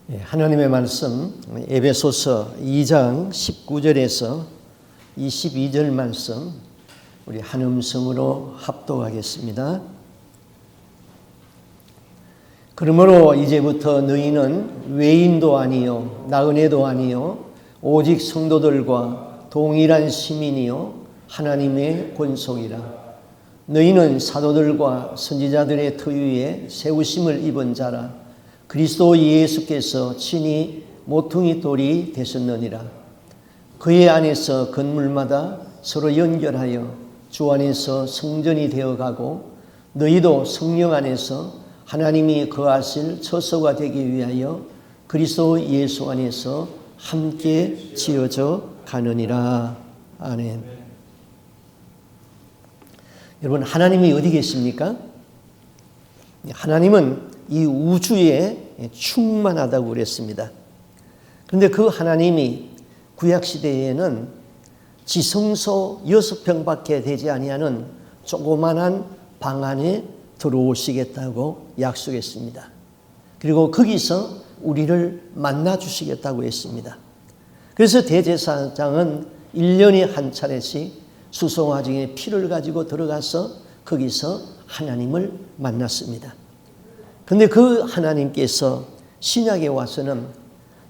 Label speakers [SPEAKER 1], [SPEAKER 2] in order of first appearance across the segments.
[SPEAKER 1] 하나님의 말씀 에베소서 2장 19절에서 22절 말씀 우리 한 음성으로 합독하겠습니다. 그러므로 이제부터 너희는 외인도 아니요 나그네도 아니요 오직 성도들과 동일한 시민이요 하나님의 권속이라. 너희는 사도들과 선지자들의 터위에 세우심을 입은 자라. 그리스도 예수께서 친히 모퉁이 돌이 되셨느니라. 그의 안에서 건물마다 서로 연결하여 주 안에서 성전이 되어가고 너희도 성령 안에서 하나님이 거하실 처소가 되기 위하여 그리스도 예수 안에서 함께 지어져 가느니라. 아멘. 여러분, 하나님이 어디 계십니까? 하나님은 이 우주에 충만하다고 그랬습니다. 그런데 그 하나님이 구약시대에는 지성소 6평밖에 되지 아니하는 조그만한 방 안에 들어오시겠다고 약속했습니다. 그리고 거기서 우리를 만나 주시겠다고 했습니다. 그래서 대제사장은 1년에 한 차례씩 수송아지의 피를 가지고 들어가서 거기서 하나님을 만났습니다. 그런데 그 하나님께서 신약에 와서는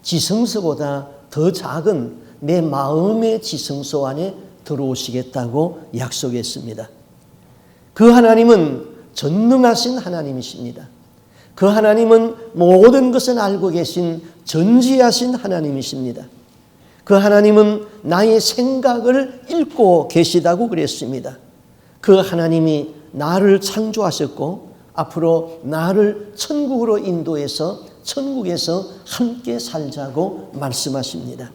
[SPEAKER 1] 지성소보다 더 작은 내 마음의 지성소 안에 들어오시겠다고 약속했습니다. 그 하나님은 전능하신 하나님이십니다. 그 하나님은 모든 것을 알고 계신 전지하신 하나님이십니다. 그 하나님은 나의 생각을 읽고 계시다고 그랬습니다. 그 하나님이 나를 창조하셨고 앞으로 나를 천국으로 인도해서 천국에서 함께 살자고 말씀하십니다.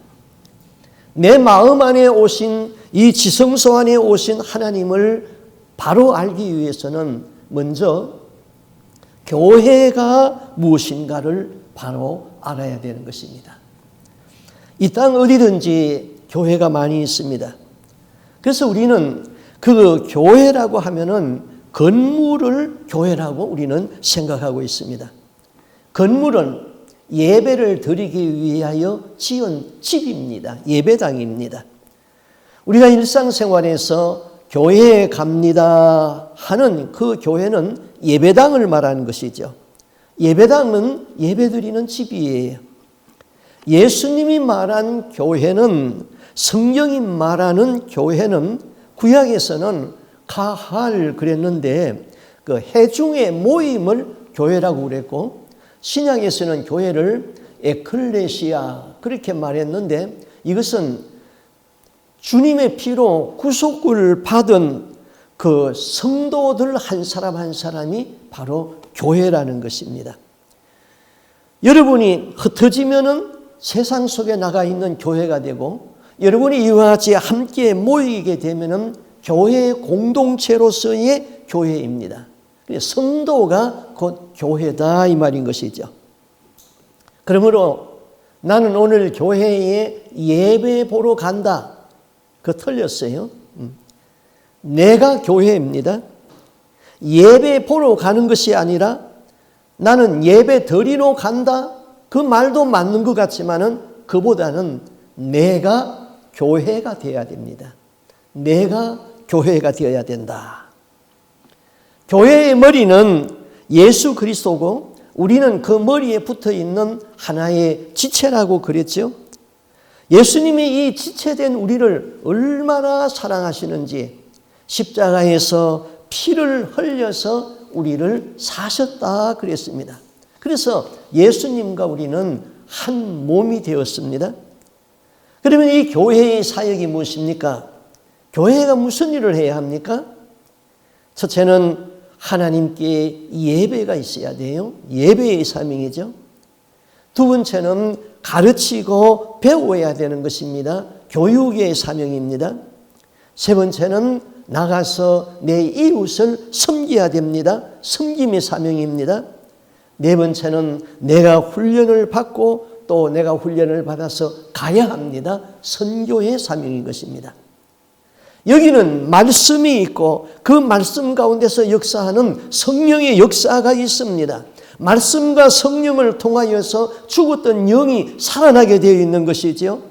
[SPEAKER 1] 내 마음 안에 오신 이 지성소 안에 오신 하나님을 바로 알기 위해서는 먼저 교회가 무엇인가를 바로 알아야 되는 것입니다. 이 땅 어디든지 교회가 많이 있습니다. 그래서 우리는 그 교회라고 하면은 건물을 교회라고 우리는 생각하고 있습니다. 건물은 예배를 드리기 위하여 지은 집입니다. 예배당입니다. 우리가 일상생활에서 교회에 갑니다 하는 그 교회는 예배당을 말하는 것이죠. 예배당은 예배드리는 집이에요. 예수님이 말한 교회는, 성경이 말하는 교회는 구약에서는 가할 그랬는데 그 회중의 모임을 교회라고 그랬고, 신약에서는 교회를 에클레시아 그렇게 말했는데, 이것은 주님의 피로 구속을 받은 그 성도들 한 사람 한 사람이 바로 교회라는 것입니다. 여러분이 흩어지면은 세상 속에 나가 있는 교회가 되고, 여러분이 이와 같이 함께 모이게 되면은 교회의 공동체로서의 교회입니다. 성도가 곧 교회다 이 말인 것이죠. 그러므로 나는 오늘 교회에 예배 보러 간다. 그거 틀렸어요. 내가 교회입니다. 예배 보러 가는 것이 아니라 나는 예배 드리러 간다. 그 말도 맞는 것 같지만은 그보다는 내가 교회가 되어야 됩니다. 내가 교회가 되어야 된다. 교회의 머리는 예수 그리스도고 우리는 그 머리에 붙어 있는 하나의 지체라고 그랬죠. 예수님이 이 지체된 우리를 얼마나 사랑하시는지 십자가에서 피를 흘려서 우리를 사셨다 그랬습니다. 그래서 예수님과 우리는 한 몸이 되었습니다. 그러면 이 교회의 사역이 무엇입니까? 교회가 무슨 일을 해야 합니까? 첫째는 하나님께 예배가 있어야 돼요. 예배의 사명이죠. 두 번째는 가르치고 배워야 되는 것입니다. 교육의 사명입니다. 세 번째는 나가서 내 이웃을 섬겨야 됩니다. 섬김의 사명입니다. 네 번째는 내가 훈련을 받고 또 내가 훈련을 받아서 가야 합니다. 선교의 사명인 것입니다. 여기는 말씀이 있고 그 말씀 가운데서 역사하는 성령의 역사가 있습니다. 말씀과 성령을 통하여서 죽었던 영이 살아나게 되어 있는 것이지요.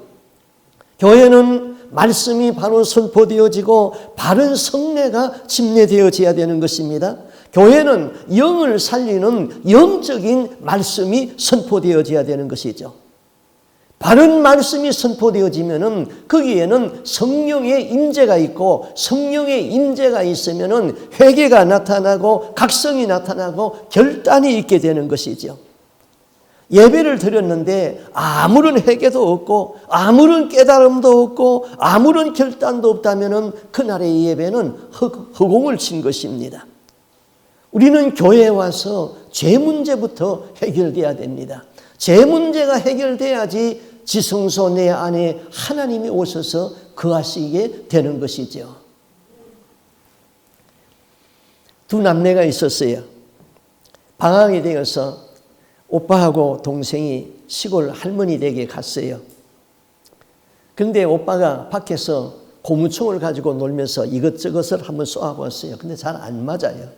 [SPEAKER 1] 교회는 말씀이 바로 선포되어지고 바른 성례가 집례되어져야 되는 것입니다. 교회는 영을 살리는 영적인 말씀이 선포되어져야 되는 것이죠. 바른 말씀이 선포되어지면은 거기에는 성령의 임재가 있고, 성령의 임재가 있으면은 회개가 나타나고 각성이 나타나고 결단이 있게 되는 것이죠. 예배를 드렸는데 아무런 회개도 없고 아무런 깨달음도 없고 아무런 결단도 없다면은 그날의 예배는 허공을 친 것입니다. 우리는 교회에 와서 죄 문제부터 해결돼야 됩니다. 죄 문제가 해결돼야지 지성소 내 안에 하나님이 오셔서 거하시게 되는 것이죠. 두 남매가 있었어요. 방학이 되어서 오빠하고 동생이 시골 할머니 댁에 갔어요. 그런데 오빠가 밖에서 고무총을 가지고 놀면서 이것저것을 한번 쏘아보았어요. 근데 잘 안 맞아요.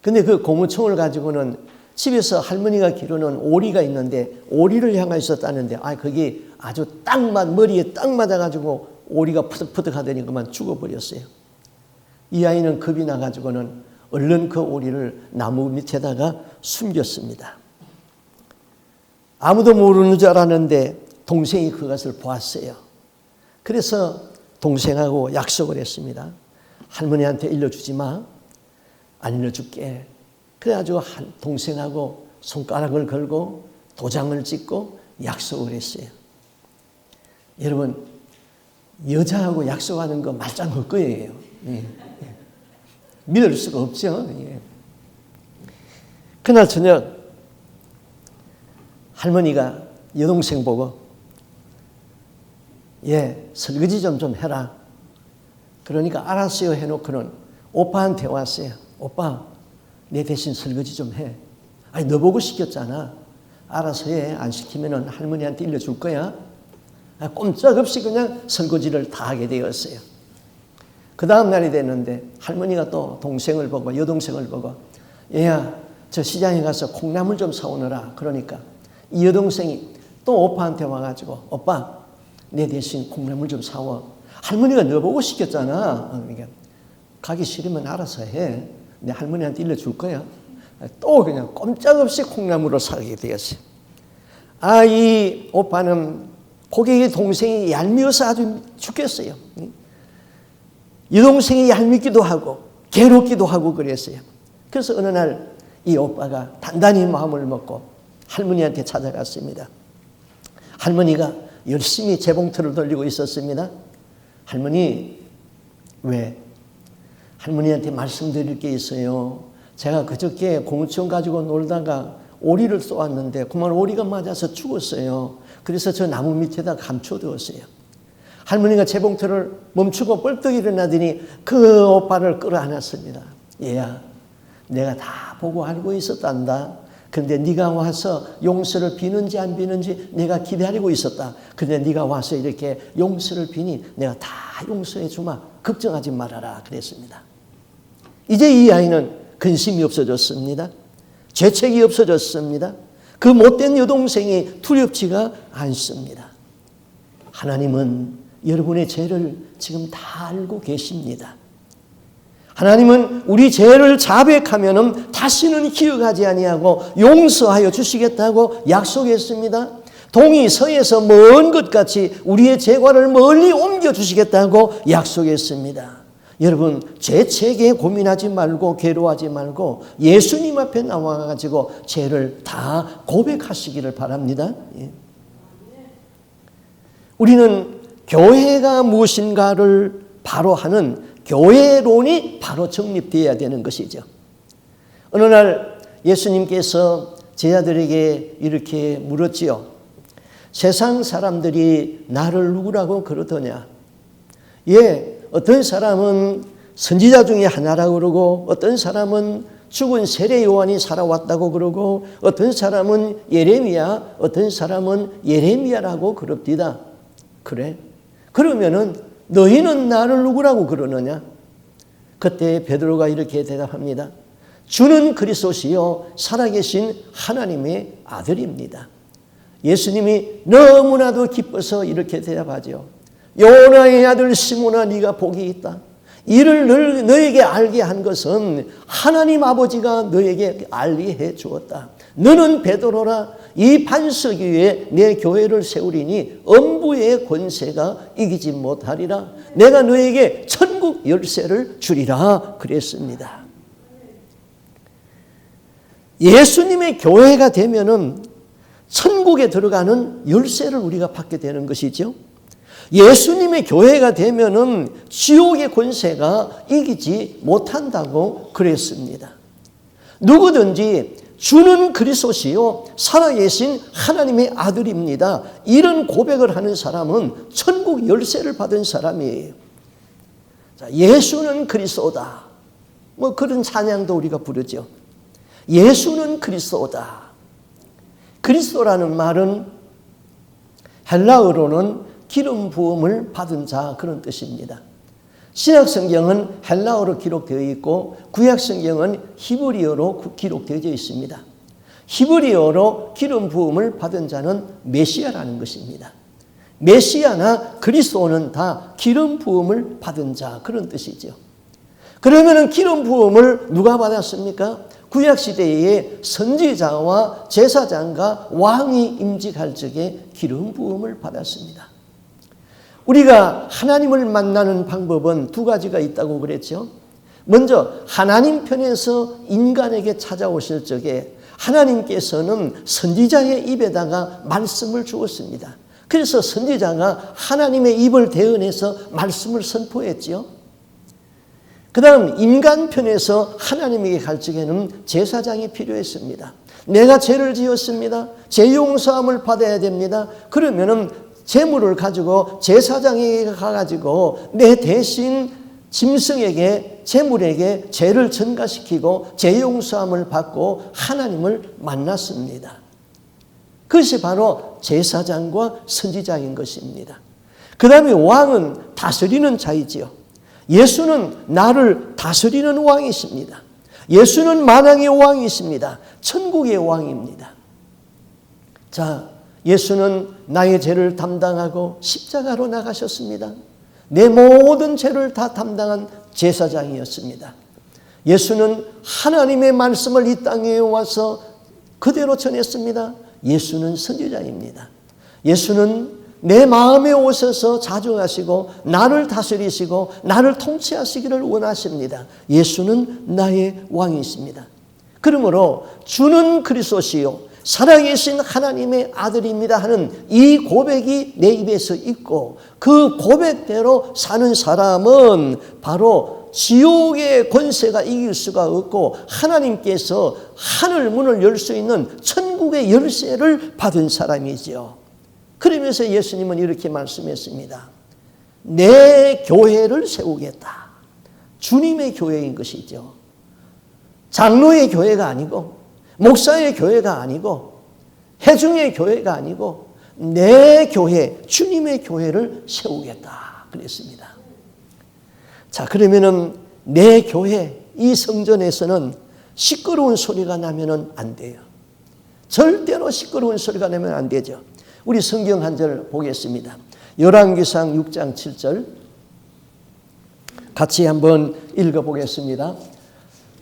[SPEAKER 1] 근데 그 고무총을 가지고는 집에서 할머니가 기르는 오리가 있는데 오리를 향해서 땄는데 그게 아주 머리에 딱 맞아가지고 오리가 푸득푸득 하더니 그만 죽어버렸어요. 이 아이는 겁이 나가지고는 얼른 그 오리를 나무 밑에다가 숨겼습니다. 아무도 모르는 줄 알았는데 동생이 그것을 보았어요. 그래서 동생하고 약속을 했습니다. 할머니한테 일러주지 마. 안 일러줄게. 그래가지고 동생하고 손가락을 걸고 도장을 찍고 약속을 했어요. 여러분, 여자하고 약속하는 거 말짱 헛거예요. 믿을 수가 없죠. 그날 저녁 할머니가 여동생 보고 설거지 좀 해라. 그러니까 알았어요 해놓고는 오빠한테 왔어요. 오빠, 내 대신 설거지 좀 해. 너 보고 시켰잖아. 알아서 해. 안 시키면은 할머니한테 일러줄 거야. 꼼짝없이 그냥 설거지를 다 하게 되었어요. 그 다음 날이 됐는데 할머니가 또 동생을 보고 여동생을 보고 얘야, 저 시장에 가서 콩나물 좀 사오느라. 그러니까 이 여동생이 또 오빠한테 와가지고 오빠, 내 대신 콩나물 좀 사와. 할머니가 너 보고 시켰잖아. 그러니까 가기 싫으면 알아서 해. 내 할머니한테 일러줄 거야. 또 그냥 꼼짝없이 콩나물을 사게 되었어요. 이 오빠는 고객의 동생이 얄미워서 아주 죽겠어요. 이 동생이 얄밉기도 하고 괴롭기도 하고 그랬어요. 그래서 어느 날 이 오빠가 단단히 마음을 먹고 할머니한테 찾아갔습니다. 할머니가 열심히 재봉틀을 돌리고 있었습니다. 할머니, 왜? 할머니한테 말씀드릴 게 있어요. 제가 그저께 고무총 가지고 놀다가 오리를 쏘았는데 그만 오리가 맞아서 죽었어요. 그래서 저 나무 밑에다 감춰두었어요. 할머니가 재봉틀을 멈추고 벌떡 일어나더니 그 오빠를 끌어안았습니다. 얘야, 내가 다 보고 알고 있었단다. 그런데 네가 와서 용서를 비는지 안 비는지 내가 기다리고 있었다. 그런데 네가 와서 이렇게 용서를 비니 내가 다 용서해 주마. 걱정하지 말아라. 그랬습니다. 이제 이 아이는 근심이 없어졌습니다. 죄책이 없어졌습니다. 그 못된 여동생이 두렵지가 않습니다. 하나님은 여러분의 죄를 지금 다 알고 계십니다. 하나님은 우리 죄를 자백하면은 다시는 기억하지 아니하고 용서하여 주시겠다고 약속했습니다. 동이 서에서 먼 것 같이 우리의 죄과를 멀리 옮겨 주시겠다고 약속했습니다. 여러분, 죄책에 고민하지 말고 괴로워하지 말고 예수님 앞에 나와가지고 죄를 다 고백하시기를 바랍니다. 우리는 교회가 무엇인가를 바로 하는 교회론이 바로 정립되어야 되는 것이죠. 어느 날 예수님께서 제자들에게 이렇게 물었지요. 세상 사람들이 나를 누구라고 그러더냐? 어떤 사람은 선지자 중에 하나라고 그러고 어떤 사람은 죽은 세례 요한이 살아왔다고 그러고 어떤 사람은 예레미야, 어떤 사람은 예레미야라고 그럽디다. 그래? 그러면은 너희는 나를 누구라고 그러느냐? 그때 베드로가 이렇게 대답합니다. 주는 그리스도시요 살아계신 하나님의 아들입니다. 예수님이 너무나도 기뻐서 이렇게 대답하죠. 요나의 아들 시몬아, 네가 복이 있다. 이를 너에게 알게 한 것은 하나님 아버지가 너에게 알게 해 주었다. 너는 베드로라. 이 반석 위에 내 교회를 세우리니 음부의 권세가 이기지 못하리라. 내가 너에게 천국 열쇠를 주리라 그랬습니다. 예수님의 교회가 되면은 천국에 들어가는 열쇠를 우리가 받게 되는 것이죠. 예수님의 교회가 되면은 지옥의 권세가 이기지 못한다고 그랬습니다. 누구든지 주는 그리스도시요 살아계신 하나님의 아들입니다. 이런 고백을 하는 사람은 천국 열쇠를 받은 사람이에요. 자, 예수는 그리스도다. 뭐 그런 찬양도 우리가 부르죠. 예수는 그리스도다. 그리스도라는 말은 헬라어로는 기름 부음을 받은 자 그런 뜻입니다. 신약 성경은 헬라어로 기록되어 있고 구약 성경은 히브리어로 기록되어 있습니다. 히브리어로 기름 부음을 받은 자는 메시아라는 것입니다. 메시아나 그리스도는 다 기름 부음을 받은 자 그런 뜻이죠. 그러면은 기름 부음을 누가 받았습니까? 구약 시대에 선지자와 제사장과 왕이 임직할 적에 기름 부음을 받았습니다. 우리가 하나님을 만나는 방법은 두 가지가 있다고 그랬죠. 먼저 하나님 편에서 인간에게 찾아오실 적에 하나님께서는 선지자의 입에다가 말씀을 주었습니다. 그래서 선지자가 하나님의 입을 대언해서 말씀을 선포했죠. 그 다음 인간 편에서 하나님에게 갈 적에는 제사장이 필요했습니다. 내가 죄를 지었습니다. 죄 용서함을 받아야 됩니다. 그러면은 제물을 가지고 제사장에게 가가지고 내 대신 짐승에게 제물에게 죄를 전가시키고 죄 용서함을 받고 하나님을 만났습니다. 그것이 바로 제사장과 선지자인 것입니다. 그 다음에 왕은 다스리는 자이지요. 예수는 나를 다스리는 왕이십니다. 예수는 만왕의 왕이십니다. 천국의 왕입니다. 자, 예수는 나의 죄를 담당하고 십자가로 나가셨습니다. 내 모든 죄를 다 담당한 제사장이었습니다. 예수는 하나님의 말씀을 이 땅에 와서 그대로 전했습니다. 예수는 선지자입니다. 예수는 내 마음에 오셔서 자중하시고 나를 다스리시고 나를 통치하시기를 원하십니다. 예수는 나의 왕이십니다. 그러므로 주는 그리스도시요 살아계신 하나님의 아들입니다 하는 이 고백이 내 입에서 있고 그 고백대로 사는 사람은 바로 지옥의 권세가 이길 수가 없고 하나님께서 하늘 문을 열 수 있는 천국의 열쇠를 받은 사람이지요. 그러면서 예수님은 이렇게 말씀했습니다. 내 교회를 세우겠다. 주님의 교회인 것이죠. 장로의 교회가 아니고 목사의 교회가 아니고 회중의 교회가 아니고 내 교회, 주님의 교회를 세우겠다 그랬습니다. 자, 그러면은 내 교회, 이 성전에서는 시끄러운 소리가 나면은 안 돼요. 절대로 시끄러운 소리가 나면 안 되죠. 우리 성경 한 절 보겠습니다. 열왕기상 6장 7절 같이 한번 읽어보겠습니다.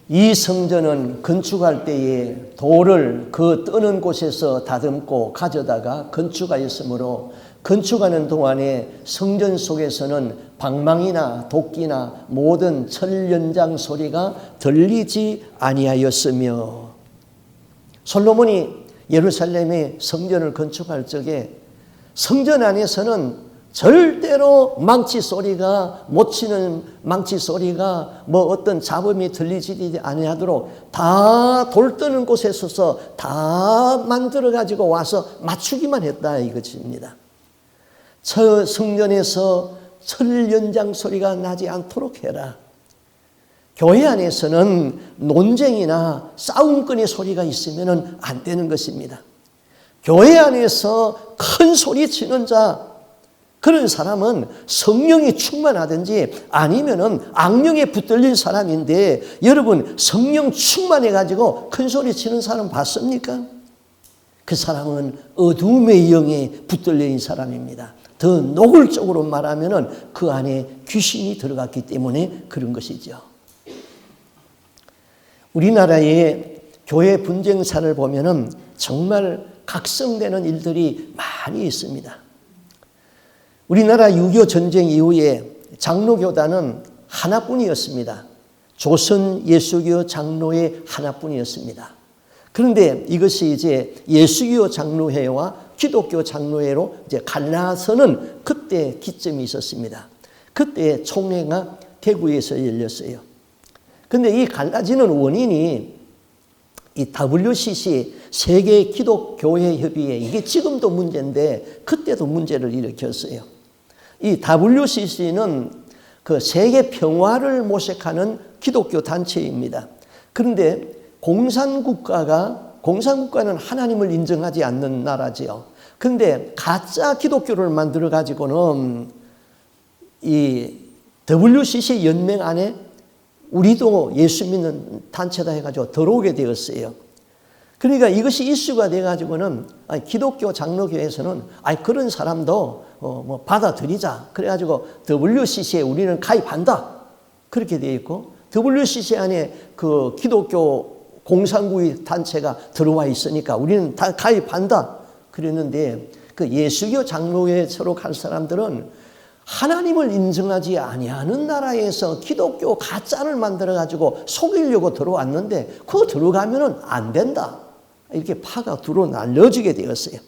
[SPEAKER 1] 이 성전은 건축할 때에 돌을 그 뜨는 곳에서 다듬고 가져다가 건축하였으므로 건축하는 동안에 성전 속에서는 방망이나 도끼나 모든 철 연장 소리가 들리지 아니하였으며 솔로몬이 예루살렘의 성전을 건축할 적에 성전 안에서는 절대로 망치 소리가 못 치는 망치 소리가 뭐 어떤 잡음이 들리지 아니하도록 다 돌 뜨는 곳에 서서 다 만들어 가지고 와서 맞추기만 했다 이것입니다. 저 성전에서 철 연장 소리가 나지 않도록 해라. 교회 안에서는 논쟁이나 싸움꾼의 소리가 있으면 안 되는 것입니다. 교회 안에서 큰 소리 치는 자, 그런 사람은 성령이 충만하든지 아니면은 악령에 붙들린 사람인데, 여러분 성령 충만해가지고 큰 소리 치는 사람 봤습니까? 그 사람은 어둠의 영에 붙들려 있는 사람입니다. 더 노골적으로 말하면은 그 안에 귀신이 들어갔기 때문에 그런 것이죠. 우리나라의 교회 분쟁사를 보면은 정말 각성되는 일들이 많이 있습니다. 우리나라 6.25 전쟁 이후에 장로교단은 하나뿐이었습니다. 조선 예수교 장로회 하나뿐이었습니다. 그런데 이것이 이제 예수교 장로회와 기독교 장로회로 이제 갈라서는 그때 기점이 있었습니다. 그때 총회가 대구에서 열렸어요. 그런데 이 갈라지는 원인이 이 WCC 세계 기독교회 협의회, 이게 지금도 문제인데 그때도 문제를 일으켰어요. 이 WCC는 그 세계 평화를 모색하는 기독교 단체입니다. 그런데 공산국가는 하나님을 인정하지 않는 나라지요. 그런데 가짜 기독교를 만들어 가지고는 이 WCC 연맹 안에 우리도 예수 믿는 단체다 해가지고 들어오게 되었어요. 그러니까 이것이 이슈가 돼가지고는 기독교 장로교회에서는 그런 사람도 뭐 받아들이자. 그래가지고 WCC에 우리는 가입한다. 그렇게 되어 있고, WCC 안에 그 기독교 공산주의 단체가 들어와 있으니까 우리는 다 가입한다. 그랬는데 그 예수교 장로회에 서로 갈 사람들은 하나님을 인정하지 아니하는 나라에서 기독교 가짜를 만들어 가지고 속이려고 들어왔는데 그거 들어가면은 안 된다. 이렇게 파가 두루 날려지게 되었어요.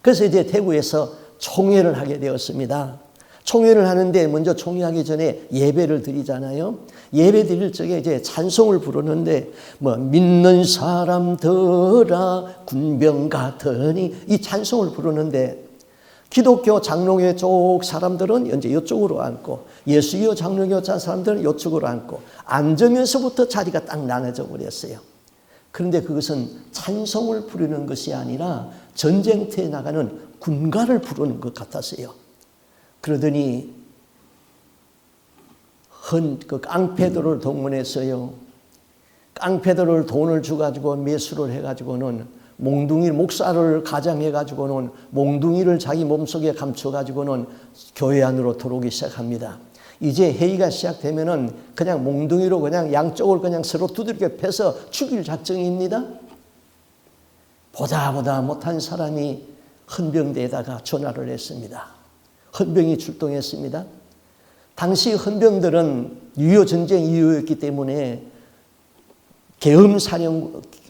[SPEAKER 1] 그래서 이제 대구에서 총회를 하게 되었습니다. 총회를 하는데 먼저 총회하기 전에 예배를 드리잖아요. 예배 드릴 적에 이제 찬송을 부르는데 뭐 믿는 사람들아 군병 같으니 이 찬송을 부르는데 기독교 장로교 쪽 사람들은 이제 이쪽으로 앉고 예수교 장로교 사람들은 이쪽으로 앉고 앉으면서부터 자리가 딱 나눠져 버렸어요. 그런데 그것은 찬송을 부르는 것이 아니라 전쟁터에 나가는 군가를 부르는 것 같았어요. 그러더니 그 깡패들을 동원했어요. 깡패들을 돈을 주가지고 매수를 해가지고는 몽둥이 목사를 가장해가지고는 몽둥이를 자기 몸속에 감춰가지고는 교회 안으로 들어오기 시작합니다. 이제 회의가 시작되면은 그냥 몽둥이로 그냥 양쪽을 그냥 서로 두들겨 패서 죽일 작정입니다. 보다 못한 사람이 헌병대에다가 전화를 했습니다. 헌병이 출동했습니다. 당시 헌병들은 6.25 전쟁 이후였기 때문에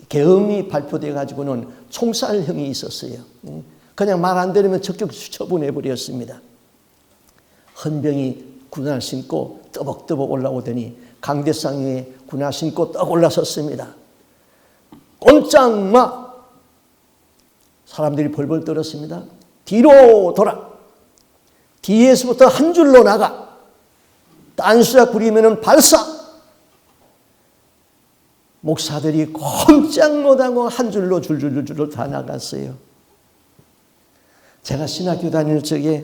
[SPEAKER 1] 계엄이 발표돼 가지고는 총살형이 있었어요. 그냥 말 안 들으면 적격 처분해 버렸습니다. 헌병이 군화를 신고 떠벅떠벅 올라오더니 강대상 위에 군화 신고 떡 올라섰습니다. 꼼짝 마! 사람들이 벌벌 떨었습니다. 뒤로 돌아. 뒤에서부터 한 줄로 나가. 딴수작 부리면은 발사. 목사들이 꼼짝 못하고 한 줄로 줄줄줄줄 다 나갔어요. 제가 신학교 다닐 적에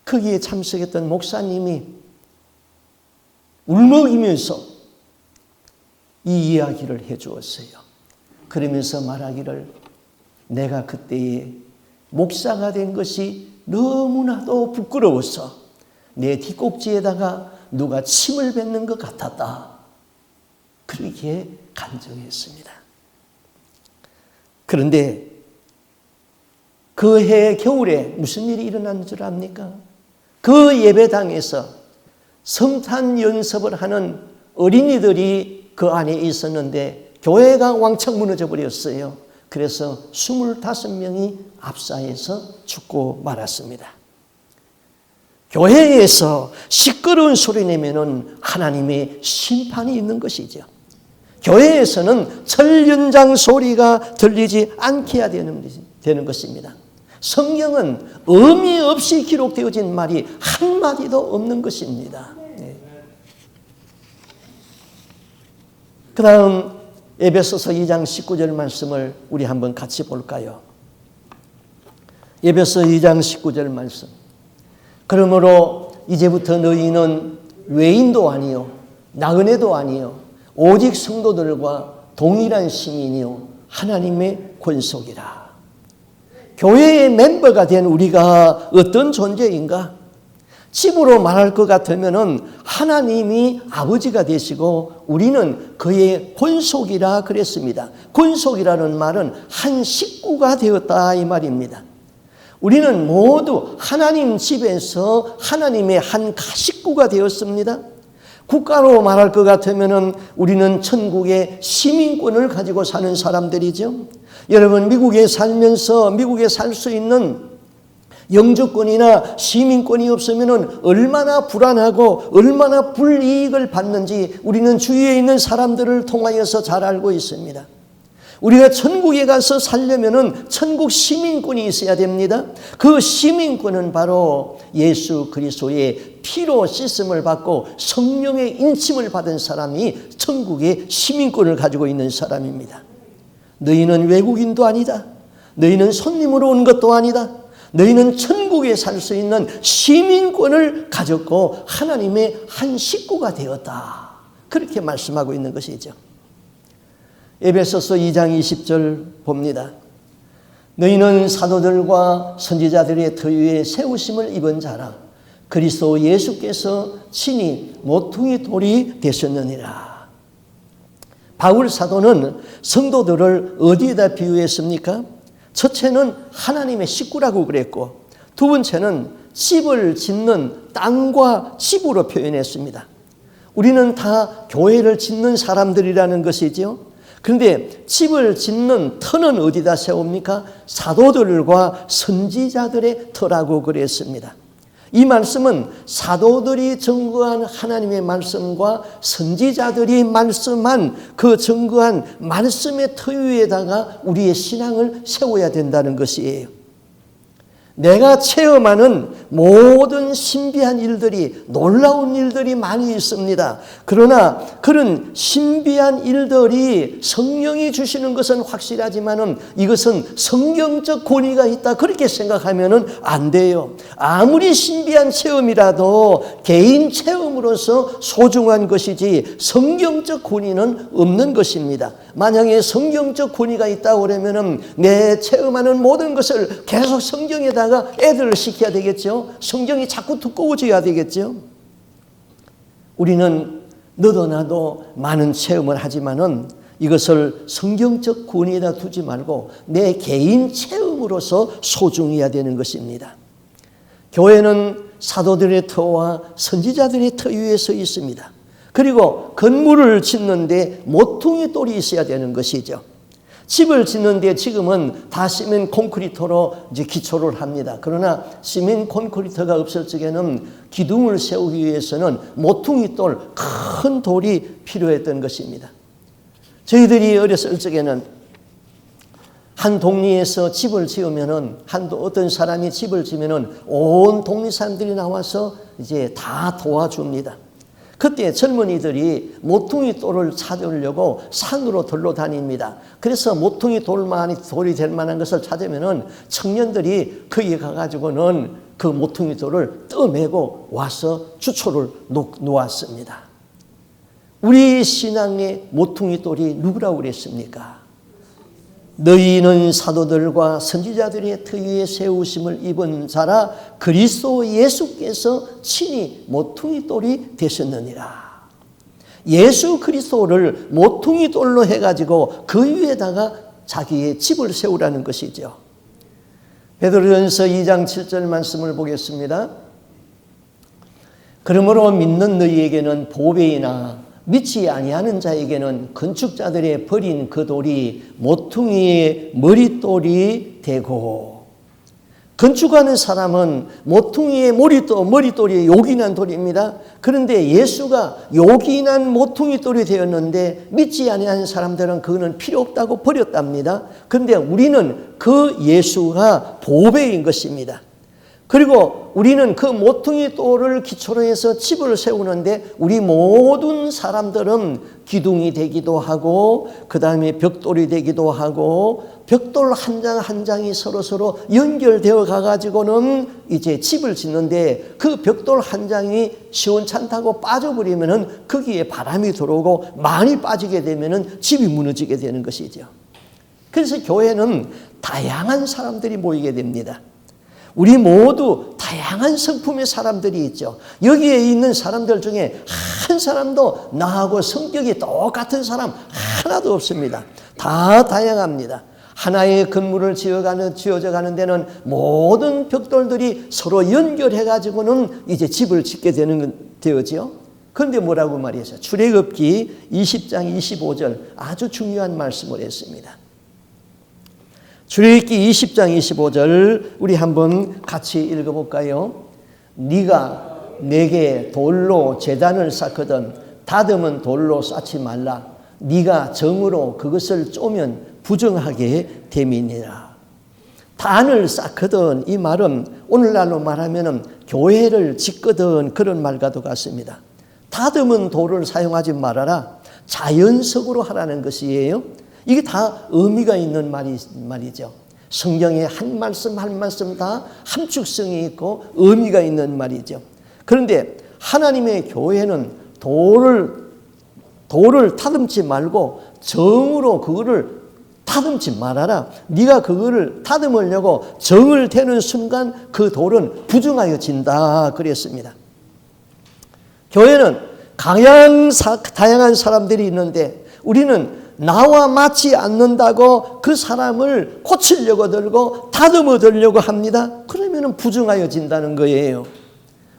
[SPEAKER 1] 거기에 참석했던 목사님이 울먹이면서 이 이야기를 해 주었어요. 그러면서 말하기를 내가 그때에 목사가 된 것이 너무나도 부끄러워서 내 뒷꼭지에다가 누가 침을 뱉는 것 같았다. 그렇게 간증했습니다. 그런데 그 해 겨울에 무슨 일이 일어난 줄 압니까? 그 예배당에서 성탄 연습을 하는 어린이들이 그 안에 있었는데 교회가 왕창 무너져 버렸어요. 그래서 25명이 압사해서 죽고 말았습니다. 교회에서 시끄러운 소리 내면은 하나님의 심판이 있는 것이죠. 교회에서는 철연장 소리가 들리지 않게 해야 되는 것입니다. 성경은 의미 없이 기록되어진 말이 한마디도 없는 것입니다. 네. 그 다음 에베소서 2장 19절 말씀을 우리 한번 같이 볼까요? 에베소 2장 19절 말씀. 그러므로 이제부터 너희는 외인도 아니요 나그네도 아니요 오직 성도들과 동일한 시민이요 하나님의 권속이라. 교회의 멤버가 된 우리가 어떤 존재인가? 집으로 말할 것 같으면은 하나님이 아버지가 되시고 우리는 그의 권속이라 그랬습니다. 권속이라는 말은 한 식구가 되었다 이 말입니다. 우리는 모두 하나님 집에서 하나님의 한 식구가 되었습니다. 국가로 말할 것 같으면은 우리는 천국의 시민권을 가지고 사는 사람들이죠. 여러분, 미국에 살면서 미국에 살 수 있는 영주권이나 시민권이 없으면 얼마나 불안하고 얼마나 불이익을 받는지 우리는 주위에 있는 사람들을 통하여서 잘 알고 있습니다. 우리가 천국에 가서 살려면 천국 시민권이 있어야 됩니다. 그 시민권은 바로 예수 그리스도의 피로 씻음을 받고 성령의 인침을 받은 사람이 천국의 시민권을 가지고 있는 사람입니다. 너희는 외국인도 아니다. 너희는 손님으로 온 것도 아니다. 너희는 천국에 살 수 있는 시민권을 가졌고 하나님의 한 식구가 되었다. 그렇게 말씀하고 있는 것이죠. 에베소서 2장 20절 봅니다. 너희는 사도들과 선지자들의 터 위에 세우심을 입은 자라. 그리스도 예수께서 친히 모퉁이 돌이 되셨느니라. 바울 사도는 성도들을 어디에다 비유했습니까? 첫째는 하나님의 식구라고 그랬고 두 번째는 집을 짓는 땅과 집으로 표현했습니다. 우리는 다 교회를 짓는 사람들이라는 것이죠. 그런데 집을 짓는 터는 어디다 세웁니까? 사도들과 선지자들의 터라고 그랬습니다. 이 말씀은 사도들이 증거한 하나님의 말씀과 선지자들이 말씀한 그 증거한 말씀의 터 위에다가 우리의 신앙을 세워야 된다는 것이에요. 내가 체험하는 모든 신비한 일들이, 놀라운 일들이 많이 있습니다. 그러나 그런 신비한 일들이 성령이 주시는 것은 확실하지만은 이것은 성경적 권위가 있다 그렇게 생각하면은 안 돼요. 아무리 신비한 체험이라도 개인 체험으로서 소중한 것이지 성경적 권위는 없는 것입니다. 만약에 성경적 권위가 있다고 그러면은 내 체험하는 모든 것을 계속 성경에다가 애들을 시켜야 되겠죠. 성경이 자꾸 두꺼워져야 되겠죠. 우리는 너도 나도 많은 체험을 하지만은 이것을 성경적 권위에다 두지 말고 내 개인 체험으로서 소중해야 되는 것입니다. 교회는 사도들의 터와 선지자들의 터 위에 서 있습니다. 그리고 건물을 짓는데 모퉁이 돌이 있어야 되는 것이죠. 집을 짓는데 지금은 다 시멘 콘크리트로 이제 기초를 합니다. 그러나 시멘 콘크리트가 없을 적에는 기둥을 세우기 위해서는 모퉁이 돌, 큰 돌이 필요했던 것입니다. 저희들이 어렸을 적에는 한 동리에서 집을 지으면은 어떤 사람이 집을 지으면은 온 동리 사람들이 나와서 이제 다 도와줍니다. 그때 젊은이들이 모퉁이 돌을 찾으려고 산으로 들러 다닙니다. 그래서 모퉁이 돌이 될 만한 것을 찾으면은 청년들이 거기 가가지고는 그 모퉁이 돌을 떠매고 와서 주초를 놓았습니다. 우리 신앙의 모퉁이 돌이 누구라고 그랬습니까? 너희는 사도들과 선지자들의 터 위에 세우심을 입은 자라. 그리스도 예수께서 친히 모퉁이 돌이 되셨느니라. 예수 그리스도를 모퉁이 돌로 해가지고 그 위에다가 자기의 집을 세우라는 것이죠. 베드로전서 2장 7절 말씀을 보겠습니다. 그러므로 믿는 너희에게는 보배이나 믿지 아니하는 자에게는 건축자들의 버린 그 돌이 모퉁이의 머릿돌이 되고, 건축하는 사람은 모퉁이의 머릿돌이 요긴한 돌입니다. 그런데 예수가 요긴한 모퉁이 돌이 되었는데 믿지 아니하는 사람들은 그거는 필요 없다고 버렸답니다. 그런데 우리는 그 예수가 보배인 것입니다. 그리고 우리는 그 모퉁이 돌을 기초로 해서 집을 세우는데 우리 모든 사람들은 기둥이 되기도 하고 그 다음에 벽돌이 되기도 하고 벽돌 한 장 한 장이 서로 연결되어 가가지고는 이제 집을 짓는데 그 벽돌 한 장이 시원찮다고 빠져버리면은 거기에 바람이 들어오고 많이 빠지게 되면은 집이 무너지게 되는 것이죠. 그래서 교회는 다양한 사람들이 모이게 됩니다. 우리 모두 다양한 성품의 사람들이 있죠. 여기에 있는 사람들 중에 한 사람도 나하고 성격이 똑같은 사람 하나도 없습니다. 다 다양합니다. 하나의 건물을 지어져 가는 데는 모든 벽돌들이 서로 연결해 가지고는 이제 집을 짓게 되어지요. 그런데 뭐라고 말했어요? 출애굽기 20장 25절 아주 중요한 말씀을 했습니다. 출애굽기 20장 25절 우리 한번 같이 읽어볼까요? 네가 내게 돌로 제단을 쌓거든 다듬은 돌로 쌓지 말라. 네가 정으로 그것을 쪼면 부정하게 됨이니라. 단을 쌓거든 이 말은 오늘날로 말하면 교회를 짓거든 그런 말과도 같습니다. 다듬은 돌을 사용하지 말아라. 자연석으로 하라는 것이에요. 이게 다 의미가 있는 말이죠. 성경의 한 말씀 한 말씀 다 함축성이 있고 의미가 있는 말이죠. 그런데 하나님의 교회는 돌을 다듬지 말고 정으로 그거를 다듬지 말아라. 네가 그거를 다듬으려고 정을 대는 순간 그 돌은 부정하여진다 그랬습니다. 교회는 다양한 사람들이 있는데 우리는 나와 맞지 않는다고 그 사람을 고치려고 들고 다듬어 들려고 합니다. 그러면 부정하여진다는 거예요.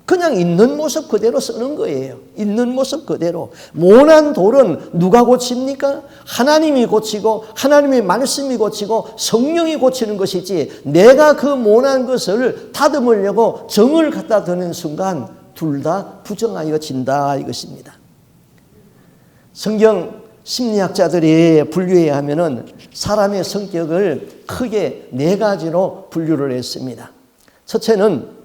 [SPEAKER 1] 그냥 있는 모습 그대로 쓰는 거예요. 있는 모습 그대로. 모난 돌은 누가 고칩니까? 하나님이 고치고 하나님의 말씀이 고치고 성령이 고치는 것이지 내가 그 모난 것을 다듬으려고 정을 갖다 드는 순간 둘 다 부정하여진다 이것입니다. 성경 심리학자들이 분류해 하면은 사람의 성격을 크게 네 가지로 분류를 했습니다. 첫째는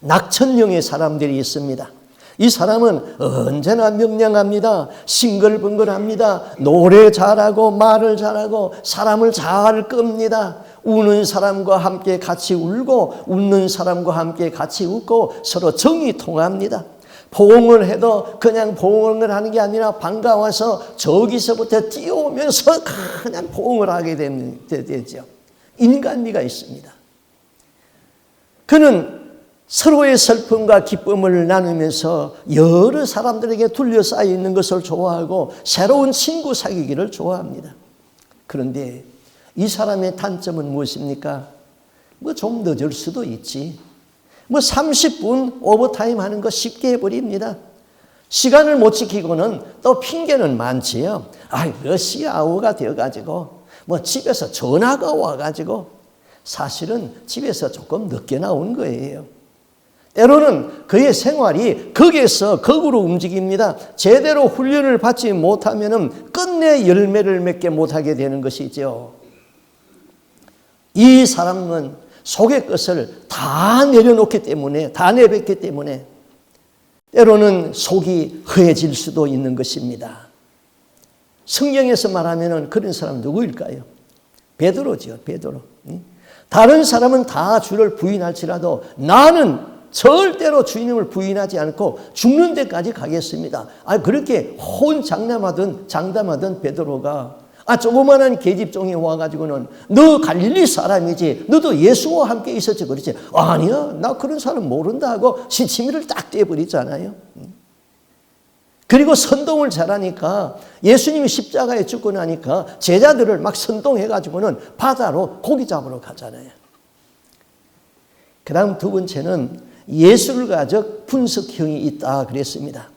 [SPEAKER 1] 낙천형의 사람들이 있습니다. 이 사람은 언제나 명랑합니다. 싱글벙글합니다. 노래 잘하고 말을 잘하고 사람을 잘 끕니다. 우는 사람과 함께 같이 울고 웃는 사람과 함께 같이 웃고 서로 정이 통합니다. 포옹을 해도 그냥 포옹을 하는 게 아니라 반가워서 저기서부터 뛰어오면서 그냥 포옹을 하게 되죠. 인간미가 있습니다. 그는 서로의 슬픔과 기쁨을 나누면서 여러 사람들에게 둘러싸여 있는 것을 좋아하고 새로운 친구 사귀기를 좋아합니다. 그런데 이 사람의 단점은 무엇입니까? 좀 늦을 수도 있지. 30분 오버타임 하는 거 쉽게 해버립니다. 시간을 못 지키고는 또 핑계는 많지요. 러시아워가 되어가지고 집에서 전화가 와가지고 사실은 집에서 조금 늦게 나온 거예요. 때로는 그의 생활이 거기에서 거꾸로 움직입니다. 제대로 훈련을 받지 못하면 끝내 열매를 맺게 못하게 되는 것이죠. 이 사람은 속의 것을 다 내려놓기 때문에, 다 내뱉기 때문에 때로는 속이 허해질 수도 있는 것입니다. 성경에서 말하면 그런 사람 누구일까요? 베드로죠, 베드로. 다른 사람은 다 주를 부인할지라도 나는 절대로 주님을 부인하지 않고 죽는 데까지 가겠습니다. 그렇게 장담하던 베드로가 조그마한 계집종이 와가지고는 너 갈릴리 사람이지 너도 예수와 함께 있었지 그렇지. 아니야 나 그런 사람 모른다 하고 시치미를 딱 떼버리잖아요. 그리고 선동을 잘하니까 예수님이 십자가에 죽고 나니까 제자들을 막 선동해가지고는 바다로 고기 잡으러 가잖아요. 그 다음 두 번째는 예술가적 분석형이 있다 그랬습니다.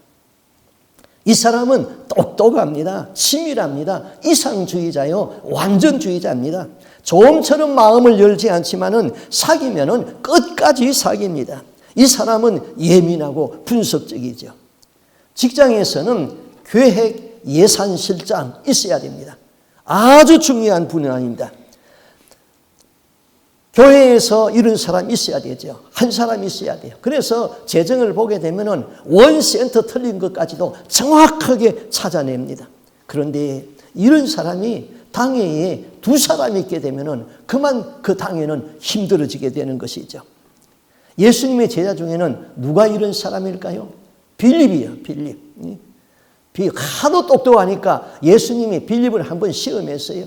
[SPEAKER 1] 이 사람은 똑똑합니다. 치밀합니다. 이상주의자요. 완전주의자입니다. 좀처럼 마음을 열지 않지만은 사귀면은 끝까지 사깁니다. 이 사람은 예민하고 분석적이죠. 직장에서는 계획 예산실장 있어야 됩니다. 아주 중요한 분야입니다. 교회에서 이런 사람이 있어야 되죠. 한 사람이 있어야 돼요. 그래서 재정을 보게 되면은 1센트 틀린 것까지도 정확하게 찾아냅니다. 그런데 이런 사람이 당회에 2사람이 있게 되면은 그만 그 당회는 힘들어지게 되는 것이죠. 예수님의 제자 중에는 누가 이런 사람일까요? 빌립이에요. 빌립. 하도 똑똑하니까 예수님이 빌립을 한번 시험했어요.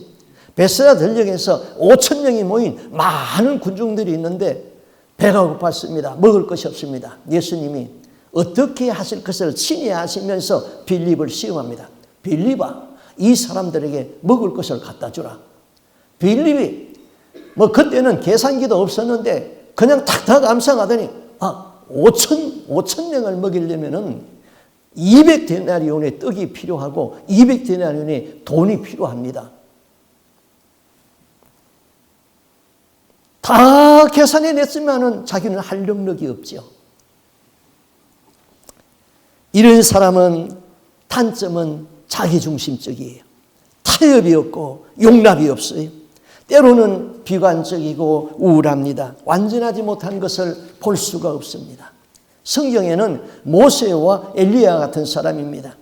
[SPEAKER 1] 베세다 들녘에서 5,000명이 모인 많은 군중들이 있는데 배가 고팠습니다. 먹을 것이 없습니다. 예수님이 어떻게 하실 것을 친히 하시면서 빌립을 시험합니다. 빌립아, 이 사람들에게 먹을 것을 갖다 주라. 빌립이 그때는 계산기도 없었는데 그냥 탁탁 암상하더니 5,000명을 먹이려면은 200데나리온의 떡이 필요하고 200데나리온의 돈이 필요합니다. 다 계산해 냈으면은 자기는 할 능력이 없죠. 이런 사람은 단점은 자기중심적이에요. 타협이 없고 용납이 없어요. 때로는 비관적이고 우울합니다. 완전하지 못한 것을 볼 수가 없습니다. 성경에는 모세와 엘리야 같은 사람입니다.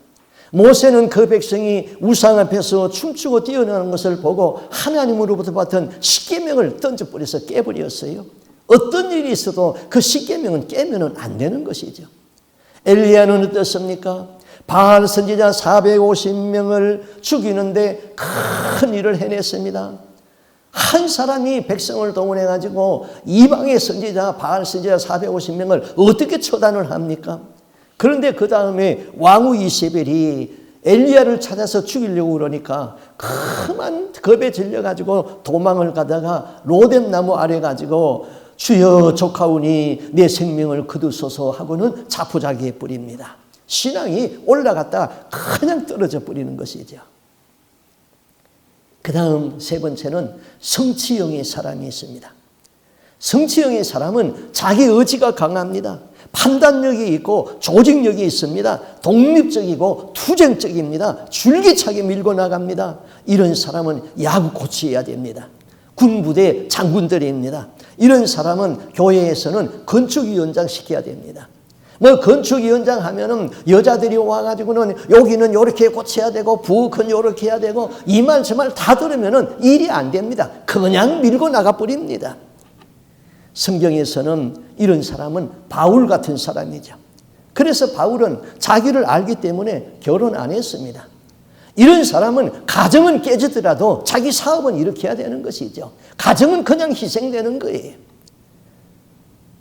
[SPEAKER 1] 모세는 그 백성이 우상 앞에서 춤추고 뛰어나는 것을 보고 하나님으로부터 받은 십계명을 던져버려서 깨버렸어요. 어떤 일이 있어도 그 십계명은 깨면 안 되는 것이죠. 엘리야는 어떻습니까? 바알 선지자 450명을 죽이는데 큰 일을 해냈습니다. 한 사람이 백성을 동원해가지고 이방의 선지자 바알 선지자 450명을 어떻게 처단을 합니까? 그런데 그 다음에 왕후 이세벨이 엘리야를 찾아서 죽이려고 그러니까 그만 겁에 질려가지고 도망을 가다가 로뎀나무 아래 가지고 주여 조카오니 내 생명을 거두소서 하고는 자포자기해 버립니다. 신앙이 올라갔다 그냥 떨어져 버리는 것이죠. 그 다음 세 번째는 성취형의 사람이 있습니다. 성취형의 사람은 자기 의지가 강합니다. 판단력이 있고 조직력이 있습니다. 독립적이고 투쟁적입니다. 줄기차게 밀고 나갑니다. 이런 사람은 야구 코치해야 됩니다. 군부대 장군들입니다. 이런 사람은 교회에서는 건축위원장 시켜야 됩니다. 건축위원장 하면은 여자들이 와가지고는 여기는 이렇게 고쳐야 되고 부엌은 이렇게 해야 되고 이 말 저 말 다 들으면은 일이 안 됩니다. 그냥 밀고 나가버립니다. 성경에서는 이런 사람은 바울 같은 사람이죠. 그래서 바울은 자기를 알기 때문에 결혼 안 했습니다. 이런 사람은 가정은 깨지더라도 자기 사업은 일으켜야 되는 것이죠. 가정은 그냥 희생되는 거예요.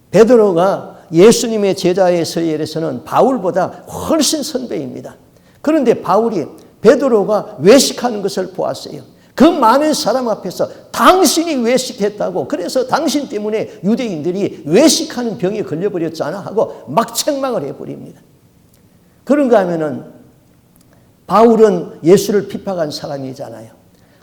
[SPEAKER 1] 베드로가 예수님의 제자의 서열에서는 바울보다 훨씬 선배입니다. 그런데 바울이 베드로가 외식하는 것을 보았어요. 그 많은 사람 앞에서 당신이 외식했다고, 그래서 당신 때문에 유대인들이 외식하는 병에 걸려버렸잖아 하고 막 책망을 해버립니다. 그런가 하면은 바울은 예수를 핍박한 사람이잖아요.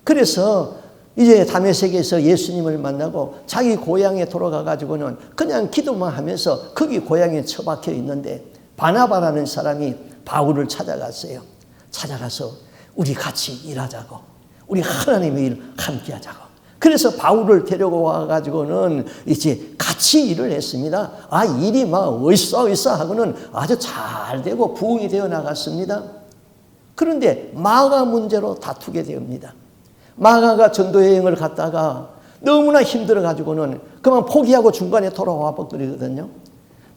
[SPEAKER 1] 그래서 이제 다메섹에서 예수님을 만나고 자기 고향에 돌아가가지고는 그냥 기도만 하면서 거기 고향에 처박혀 있는데 바나바라는 사람이 바울을 찾아갔어요. 찾아가서 우리 같이 일하자고. 우리 하나님의 일 함께 하자고. 그래서 바울을 데리고 와가지고는 이제 같이 일을 했습니다. 일이 막 어이싸 하고는 아주 잘 되고 부흥이 되어 나갔습니다. 그런데 마가 문제로 다투게 됩니다. 마가가 전도 여행을 갔다가 너무나 힘들어가지고는 그만 포기하고 중간에 돌아와 버리거든요.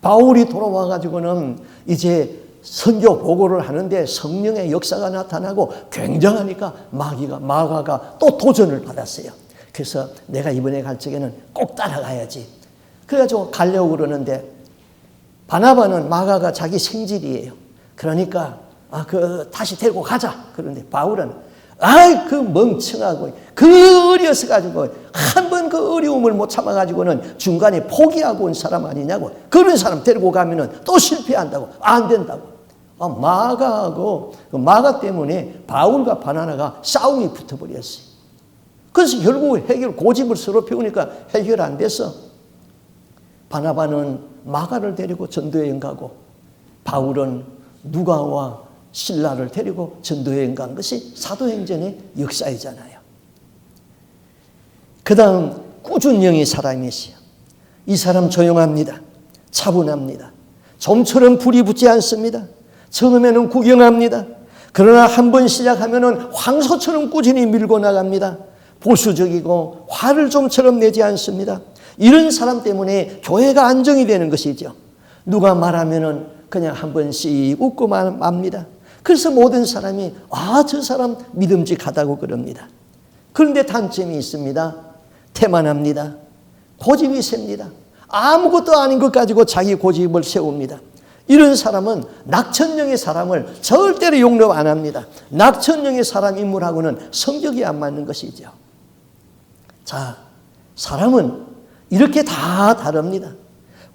[SPEAKER 1] 바울이 돌아와가지고는 이제 선교 보고를 하는데 성령의 역사가 나타나고 굉장하니까 마가가 또 도전을 받았어요. 그래서 내가 이번에 갈 적에는 꼭 따라가야지. 그래가지고 가려고 그러는데 바나바는 마가가 자기 생질이에요. 그러니까 다시 데리고 가자. 그런데 바울은 그 멍청하고 그 어려서가지고 한 번 그 어려움을 못 참아가지고는 중간에 포기하고 온 사람 아니냐고. 그런 사람 데리고 가면은 또 실패한다고. 안 된다고. 마가 때문에 바울과 바나나가 싸움이 붙어버렸어요. 그래서 결국 고집을 서로 피우니까 해결 안 됐어. 바나바는 마가를 데리고 전도여행 가고 바울은 누가와 실라를 데리고 전도여행 간 것이 사도행전의 역사이잖아요. 그 다음 꾸준 영의 사람이시요. 이 사람 조용합니다. 차분합니다. 좀처럼 불이 붙지 않습니다. 처음에는 구경합니다. 그러나 한번 시작하면은 황소처럼 꾸준히 밀고 나갑니다. 보수적이고 화를 좀처럼 내지 않습니다. 이런 사람 때문에 교회가 안정이 되는 것이죠. 누가 말하면은 그냥 한 번씩 웃고 맙니다. 그래서 모든 사람이 저 사람 믿음직하다고 그럽니다. 그런데 단점이 있습니다. 태만합니다. 고집이 셉니다. 아무것도 아닌 것 가지고 자기 고집을 세웁니다. 이런 사람은 낙천형의 사람을 절대로 용납 안 합니다. 낙천형의 사람 인물하고는 성격이 안 맞는 것이죠. 자, 사람은 이렇게 다 다릅니다.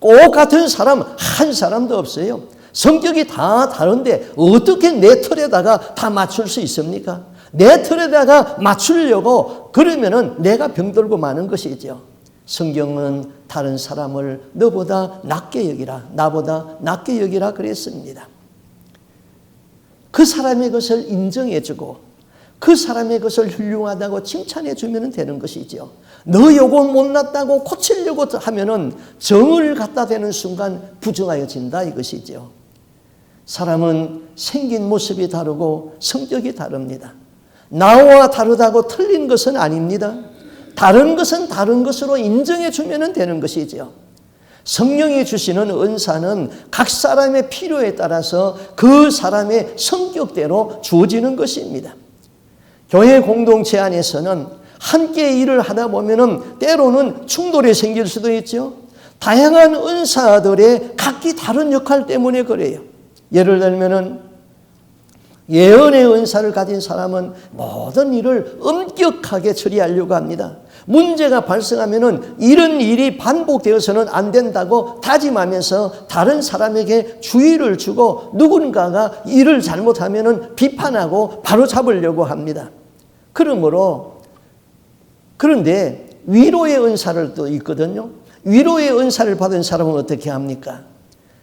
[SPEAKER 1] 꼭 같은 사람 한 사람도 없어요. 성격이 다 다른데 어떻게 내 틀에다가 다 맞출 수 있습니까? 내 틀에다가 맞추려고 그러면은 내가 병들고 마는 것이죠. 성경은 다른 사람을 너보다 낮게 여기라, 나보다 낮게 여기라 그랬습니다. 그 사람의 것을 인정해주고 그 사람의 것을 훌륭하다고 칭찬해주면 되는 것이죠. 너 요거 못났다고 고치려고 하면은 정을 갖다 대는 순간 부정하여진다 이것이죠. 사람은 생긴 모습이 다르고 성격이 다릅니다. 나와 다르다고 틀린 것은 아닙니다. 다른 것은 다른 것으로 인정해 주면 되는 것이죠. 성령이 주시는 은사는 각 사람의 필요에 따라서 그 사람의 성격대로 주어지는 것입니다. 교회 공동체 안에서는 함께 일을 하다 보면은 때로는 충돌이 생길 수도 있죠. 다양한 은사들의 각기 다른 역할 때문에 그래요. 예를 들면은 예언의 은사를 가진 사람은 모든 일을 엄격하게 처리하려고 합니다. 문제가 발생하면은 이런 일이 반복되어서는 안 된다고 다짐하면서 다른 사람에게 주의를 주고 누군가가 일을 잘못하면은 비판하고 바로잡으려고 합니다. 그런데 위로의 은사를 또 있거든요. 위로의 은사를 받은 사람은 어떻게 합니까?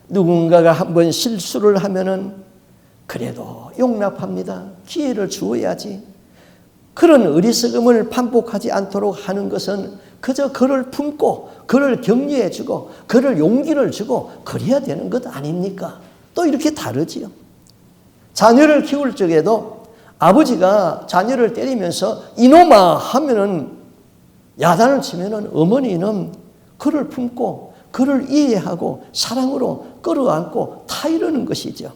[SPEAKER 1] 누군가가 한번 실수를 하면은 그래도 용납합니다. 기회를 주어야지. 그런 어리석음을 반복하지 않도록 하는 것은 그저 그를 품고 그를 격려해 주고 그를 용기를 주고 그래야 되는 것 아닙니까? 또 이렇게 다르지요. 자녀를 키울 적에도 아버지가 자녀를 때리면서 이놈아 하면은 야단을 치면은 어머니는 그를 품고 그를 이해하고 사랑으로 끌어안고 타이르는 것이죠.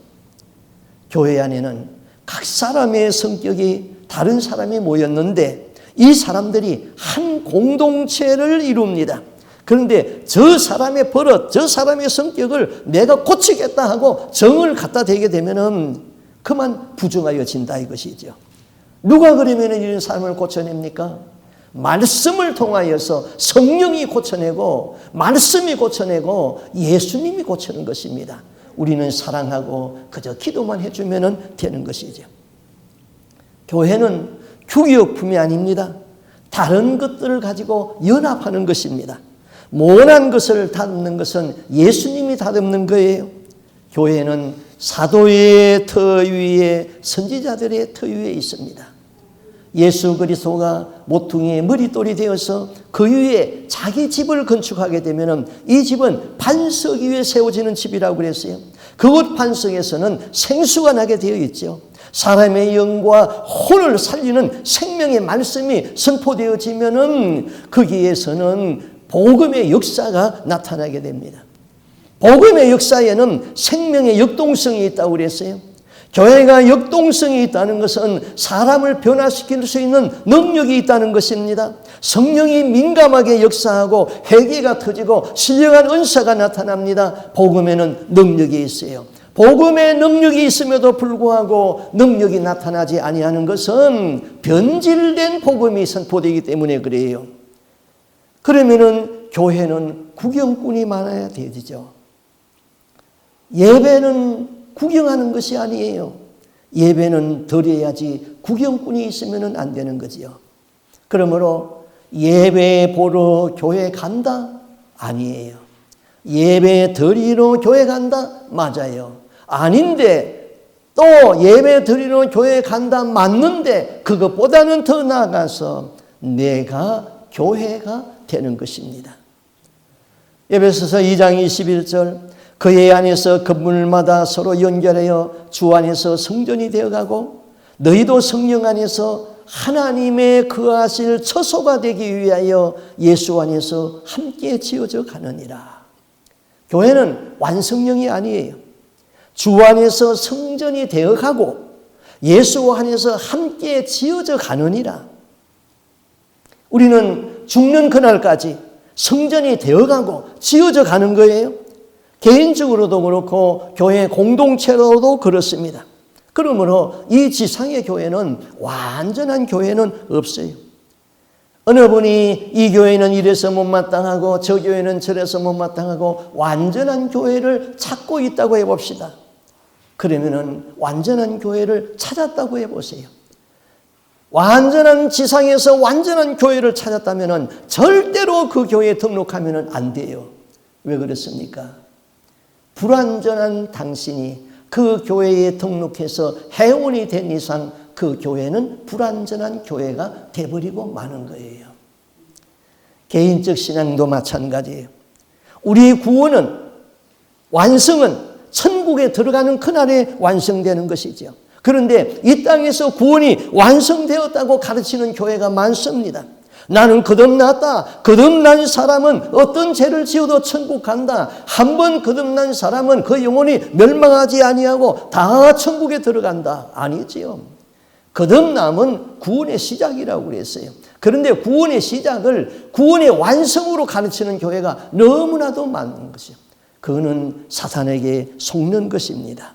[SPEAKER 1] 교회 안에는 각 사람의 성격이 다른 사람이 모였는데 이 사람들이 한 공동체를 이룹니다. 그런데 저 사람의 버릇, 저 사람의 성격을 내가 고치겠다 하고 정을 갖다 대게 되면은 그만 부정하여진다 이것이죠. 누가 그러면 이런 사람을 고쳐냅니까? 말씀을 통하여서 성령이 고쳐내고 말씀이 고쳐내고 예수님이 고치는 것입니다. 우리는 사랑하고 그저 기도만 해주면 되는 것이죠. 교회는 규격품이 아닙니다. 다른 것들을 가지고 연합하는 것입니다. 모난 것을 다듬는 것은 예수님이 다듬는 거예요. 교회는 사도의 터 위에 선지자들의 터 위에 있습니다. 예수 그리스도가 모퉁이의 머릿돌이 되어서 그 위에 자기 집을 건축하게 되면 이 집은 반석 위에 세워지는 집이라고 그랬어요. 그곳 반석에서는 생수가 나게 되어 있죠. 사람의 영과 혼을 살리는 생명의 말씀이 선포되어지면은 거기에서는 복음의 역사가 나타나게 됩니다. 복음의 역사에는 생명의 역동성이 있다고 그랬어요. 교회가 역동성이 있다는 것은 사람을 변화시킬 수 있는 능력이 있다는 것입니다. 성령이 민감하게 역사하고 회개가 터지고 신령한 은사가 나타납니다. 복음에는 능력이 있어요. 복음의 능력이 있음에도 불구하고 능력이 나타나지 아니하는 것은 변질된 복음이 선포되기 때문에 그래요. 그러면은 교회는 구경꾼이 많아야 되죠. 예배는 구경하는 것이 아니에요. 예배는 드려야지 구경꾼이 있으면 안 되는 거지요. 그러므로 예배 보러 교회 간다? 아니에요. 예배 드리러 교회 간다? 맞아요. 아닌데 또 예배 드리러 교회 간다? 맞는데 그것보다는 더 나아가서 내가 교회가 되는 것입니다. 에베소서 2장 21절 그의 안에서 건물마다 서로 연결하여 주 안에서 성전이 되어가고 너희도 성령 안에서 하나님의 거하실 처소가 되기 위하여 예수 안에서 함께 지어져 가느니라. 교회는 완성형이 아니에요. 주 안에서 성전이 되어가고 예수 안에서 함께 지어져 가느니라. 우리는 죽는 그날까지 성전이 되어가고 지어져 가는 거예요. 개인적으로도 그렇고 교회 공동체로도 그렇습니다. 그러므로 이 지상의 교회는 완전한 교회는 없어요. 어느 분이 이 교회는 이래서 못마땅하고 저 교회는 저래서 못마땅하고 완전한 교회를 찾고 있다고 해봅시다. 그러면은 완전한 교회를 찾았다고 해보세요. 완전한 지상에서 완전한 교회를 찾았다면 절대로 그 교회에 등록하면 안 돼요. 왜 그렇습니까? 불완전한 당신이 그 교회에 등록해서 회원이 된 이상 그 교회는 불완전한 교회가 돼버리고 마는 거예요. 개인적 신앙도 마찬가지예요. 우리 구원은 완성은 천국에 들어가는 그날에 완성되는 것이죠. 그런데 이 땅에서 구원이 완성되었다고 가르치는 교회가 많습니다. 나는 거듭났다. 거듭난 사람은 어떤 죄를 지어도 천국 간다. 한 번 거듭난 사람은 그 영혼이 멸망하지 아니하고 다 천국에 들어간다. 아니지요. 거듭남은 구원의 시작이라고 그랬어요. 그런데 구원의 시작을 구원의 완성으로 가르치는 교회가 너무나도 많은 것이요. 그거는 사탄에게 속는 것입니다.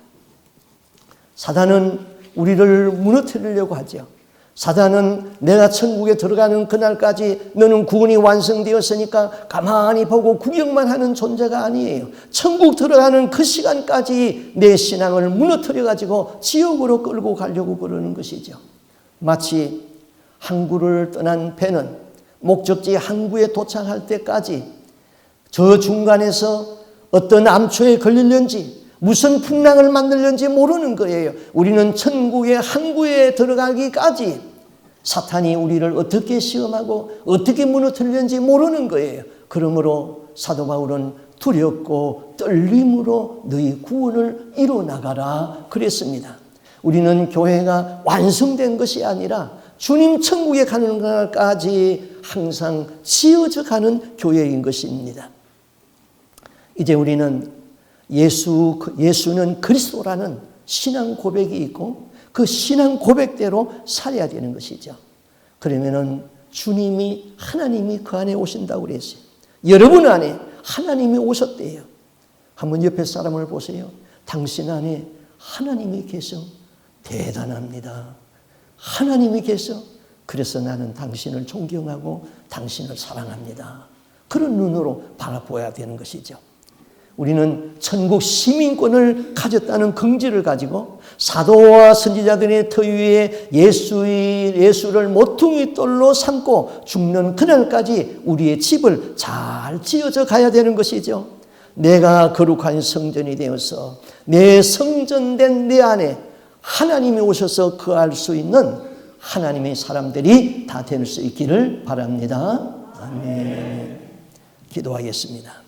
[SPEAKER 1] 사탄은 우리를 무너뜨리려고 하죠. 사탄은 내가 천국에 들어가는 그날까지 너는 구원이 완성되었으니까 가만히 보고 구경만 하는 존재가 아니에요. 천국 들어가는 그 시간까지 내 신앙을 무너뜨려가지고 지옥으로 끌고 가려고 그러는 것이죠. 마치 항구를 떠난 배는 목적지 항구에 도착할 때까지 저 중간에서 어떤 암초에 걸릴는지 무슨 풍랑을 만들는지 모르는 거예요. 우리는 천국의 항구에 들어가기까지 사탄이 우리를 어떻게 시험하고 어떻게 무너뜨리는지 모르는 거예요. 그러므로 사도 바울은 두렵고 떨림으로 너희 구원을 이루어나가라 그랬습니다. 우리는 교회가 완성된 것이 아니라 주님 천국에 가는 날까지 항상 지어져 가는 교회인 것입니다. 이제 우리는 예수는 그리스도라는 신앙 고백이 있고 그 신앙 고백대로 살아야 되는 것이죠. 그러면은 주님이 하나님이 그 안에 오신다고 그랬어요. 여러분 안에 하나님이 오셨대요. 한번 옆에 사람을 보세요. 당신 안에 하나님이 계셔. 대단합니다. 하나님이 계셔. 그래서 나는 당신을 존경하고 당신을 사랑합니다. 그런 눈으로 바라보아야 되는 것이죠. 우리는 천국 시민권을 가졌다는 긍지를 가지고 사도와 선지자들의 터 위에 예수를 모퉁이 돌로 삼고 죽는 그날까지 우리의 집을 잘 지어져 가야 되는 것이죠. 내가 거룩한 성전이 되어서 내 성전된 내 안에 하나님이 오셔서 거할 수 있는 하나님의 사람들이 다 될 수 있기를 바랍니다. 아멘. 기도하겠습니다.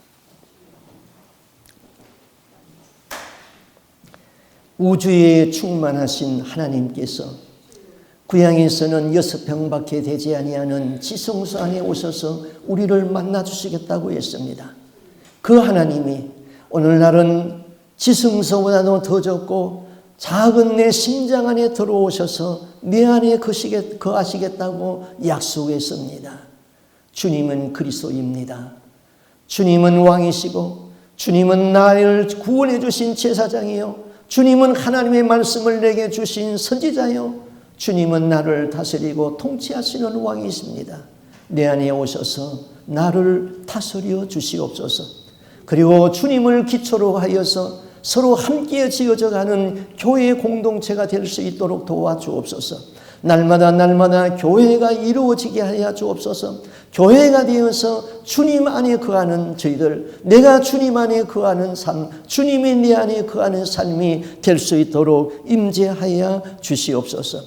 [SPEAKER 1] 우주에 충만하신 하나님께서 구약에서는 6평밖에 되지 아니하는 지성소 안에 오셔서 우리를 만나주시겠다고 했습니다. 그 하나님이 오늘날은 지성소보다도 더 적고 작은 내 심장 안에 들어오셔서 내 안에 거하시겠다고 약속했습니다. 주님은 그리스도입니다. 주님은 왕이시고 주님은 나를 구원해 주신 제사장이요 주님은 하나님의 말씀을 내게 주신 선지자요 주님은 나를 다스리고 통치하시는 왕이십니다. 내 안에 오셔서 나를 다스려 주시옵소서. 그리고 주님을 기초로 하여서 서로 함께 지어져가는 교회의 공동체가 될 수 있도록 도와주옵소서. 날마다 교회가 이루어지게 하여 주옵소서. 교회가 되어서 주님 안에 거하는 저희들, 내가 주님 안에 거하는 삶, 주님이 내 안에 거하는 삶이 될 수 있도록 임재하여 주시옵소서.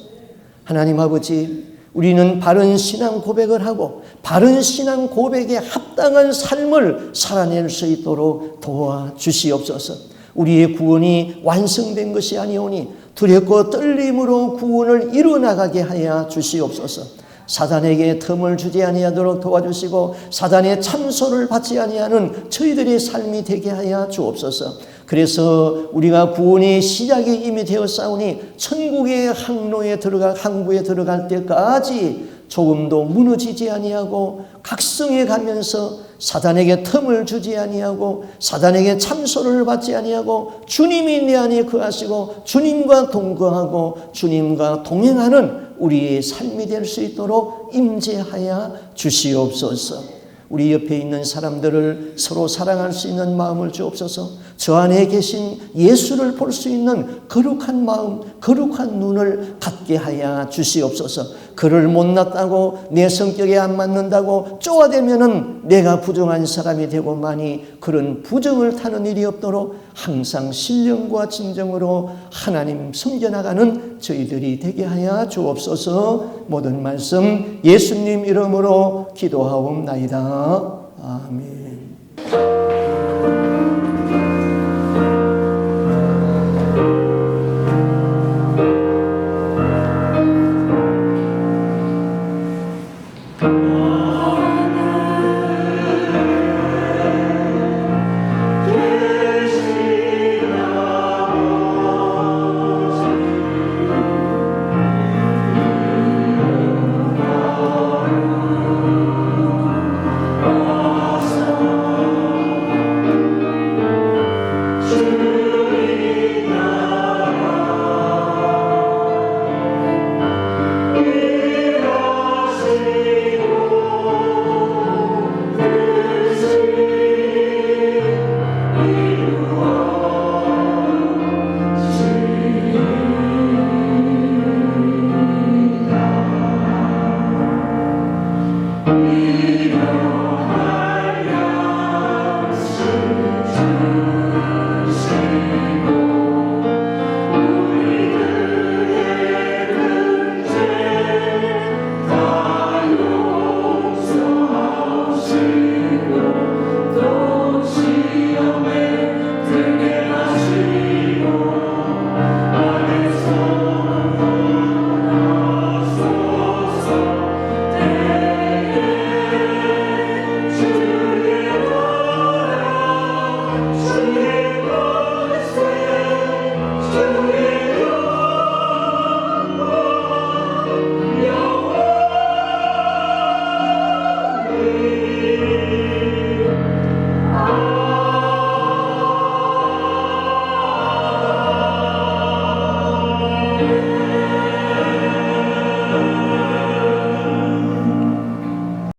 [SPEAKER 1] 하나님 아버지, 우리는 바른 신앙 고백을 하고 바른 신앙 고백에 합당한 삶을 살아낼 수 있도록 도와주시옵소서. 우리의 구원이 완성된 것이 아니오니 두렵고 떨림으로 구원을 이루어나가게 하여 주시옵소서. 사단에게 틈을 주지 아니하도록 도와주시고 사단의 참소를 받지 아니하는 저희들의 삶이 되게 하여 주옵소서. 그래서 우리가 구원의 시작이 이미 되었사오니 천국의 항구에 들어갈 때까지 조금도 무너지지 아니하고 각성해 가면서 사단에게 틈을 주지 아니하고 사단에게 참소를 받지 아니하고 주님이 내 안에 거하시고 주님과 동거하고 주님과 동행하는 우리의 삶이 될 수 있도록 임재하여 주시옵소서. 우리 옆에 있는 사람들을 서로 사랑할 수 있는 마음을 주옵소서. 저 안에 계신 예수를 볼 수 있는 거룩한 마음, 거룩한 눈을 갖게 하여 주시옵소서. 그를 못났다고 내 성격에 안 맞는다고 쪼아대면은 내가 부정한 사람이 되고만이 그런 부정을 타는 일이 없도록 항상 신령과 진정으로 하나님 섬겨나가는 저희들이 되게 하여 주옵소서. 모든 말씀 예수님 이름으로 기도하옵나이다. 아멘.